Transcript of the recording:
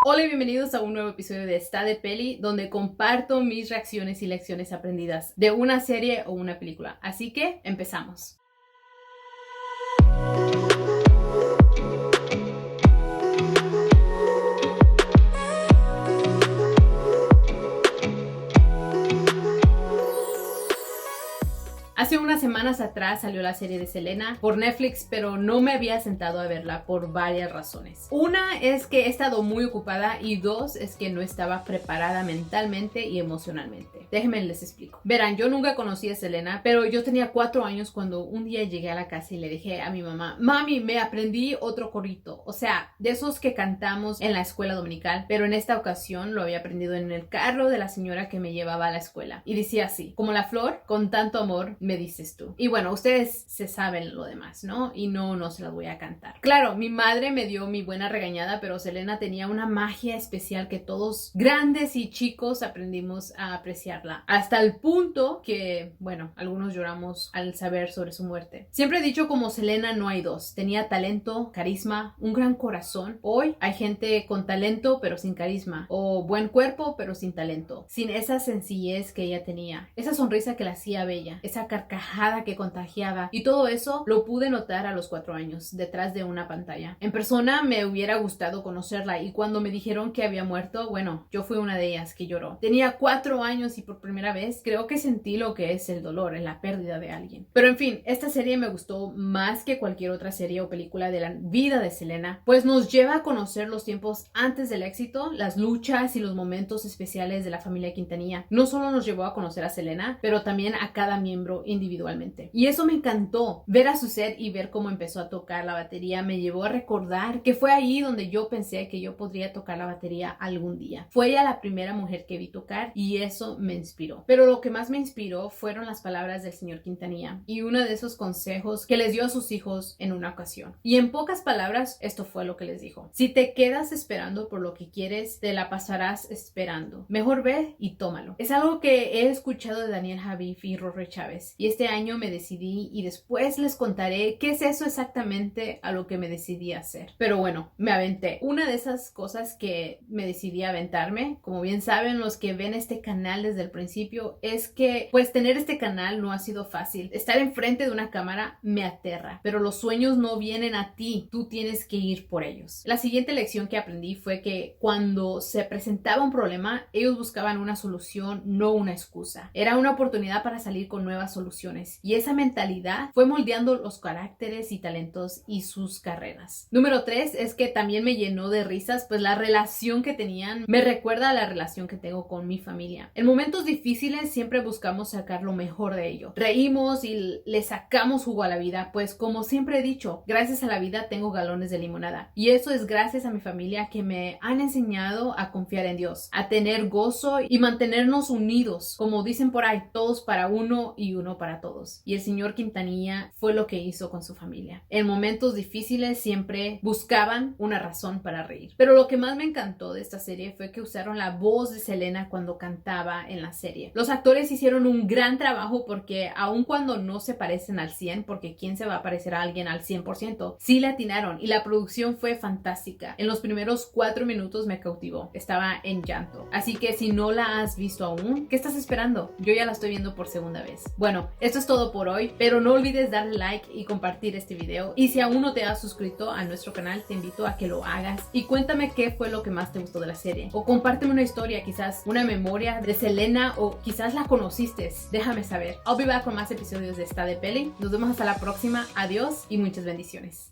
Hola y bienvenidos a un nuevo episodio de Está de Peli, donde comparto mis reacciones y lecciones aprendidas de una serie o una película. Así que empezamos. Hace unas semanas atrás salió la serie de Selena por Netflix, pero no me había sentado a verla por varias razones. Una es que he estado muy ocupada y dos es que no estaba preparada mentalmente y emocionalmente. Déjenme les explico. Verán, yo nunca conocí a Selena, pero yo tenía 4 años cuando un día llegué a la casa y le dije a mi mamá: mami, me aprendí otro corito. O sea, de esos que cantamos en la escuela dominical, pero en esta ocasión lo había aprendido en el carro de la señora que me llevaba a la escuela. Y decía así: como la flor, con tanto amor me dices tú. Y bueno, ustedes se saben lo demás, ¿no? Y no se las voy a cantar. Claro, mi madre me dio mi buena regañada, pero Selena tenía una magia especial que todos, grandes y chicos, aprendimos a apreciarla. Hasta el punto que, bueno, algunos lloramos al saber sobre su muerte. Siempre he dicho, como Selena no hay dos. Tenía talento, carisma, un gran corazón. Hoy hay gente con talento pero sin carisma, o buen cuerpo pero sin talento, sin esa sencillez que ella tenía, esa sonrisa que la hacía bella, esa carcajada que contagiaba, y todo eso lo pude notar a los 4 años detrás de una pantalla. En persona me hubiera gustado conocerla, y cuando me dijeron que había muerto, bueno, yo fui una de ellas que lloró. Tenía 4 años y por primera vez creo que sentí lo que es el dolor en la pérdida de alguien. Pero en fin, esta serie me gustó más que cualquier otra serie o película de la vida de Selena, pues nos lleva a conocer los tiempos antes del éxito, las luchas y los momentos especiales de la familia Quintanilla. No solo nos llevó a conocer a Selena, pero también a cada miembro individualmente. Y eso me encantó. Ver a su set y ver cómo empezó a tocar la batería me llevó a recordar que fue ahí donde yo pensé que yo podría tocar la batería algún día. Fue ella la primera mujer que vi tocar y eso me inspiró. Pero lo que más me inspiró fueron las palabras del señor Quintanilla y uno de esos consejos que les dio a sus hijos en una ocasión. Y en pocas palabras, esto fue lo que les dijo: si te quedas esperando por lo que quieres, te la pasarás esperando. Mejor ve y tómalo. Es algo que he escuchado de Daniel Javif y Rorre Chávez, y este año me decidí, y después les contaré qué es eso exactamente a lo que me decidí a hacer. Pero bueno, me aventé. Una de esas cosas que me decidí a aventarme, como bien saben los que ven este canal desde el principio, es que pues tener este canal no ha sido fácil. Estar enfrente de una cámara me aterra, pero los sueños no vienen a ti, tú tienes que ir por ellos. La siguiente lección que aprendí fue que cuando se presentaba un problema, ellos buscaban una solución, no una excusa. Era una oportunidad para salir con nuevas soluciones, y esa mentalidad fue moldeando los caracteres y talentos y sus carreras. Número 3 es que también me llenó de risas, pues la relación que tenían me recuerda a la relación que tengo con mi familia. En momentos difíciles siempre buscamos sacar lo mejor de ello. Reímos y le sacamos jugo a la vida, pues como siempre he dicho, gracias a la vida tengo galones de limonada, y eso es gracias a mi familia, que me han enseñado a confiar en Dios, a tener gozo y mantenernos unidos, como dicen por ahí, todos para uno y uno para todos. Y el señor Quintanilla fue lo que hizo con su familia. En momentos difíciles siempre buscaban una razón para reír. Pero lo que más me encantó de esta serie fue que usaron la voz de Selena cuando cantaba en la serie. Los actores hicieron un gran trabajo, porque aun cuando no se parecen al 100, porque ¿quién se va a parecer a alguien al 100%? Sí le atinaron, y la producción fue fantástica. En los primeros 4 minutos me cautivó. Estaba en llanto. Así que si no la has visto aún, ¿qué estás esperando? Yo ya la estoy viendo por segunda vez. Bueno, esto es todo por hoy, pero no olvides darle like y compartir este video. Y si aún no te has suscrito a nuestro canal, te invito a que lo hagas y cuéntame qué fue lo que más te gustó de la serie. O compárteme una historia, quizás una memoria de Selena, o quizás la conociste. Déjame saber. I'll be back con más episodios de Está de Peli. Nos vemos hasta la próxima. Adiós y muchas bendiciones.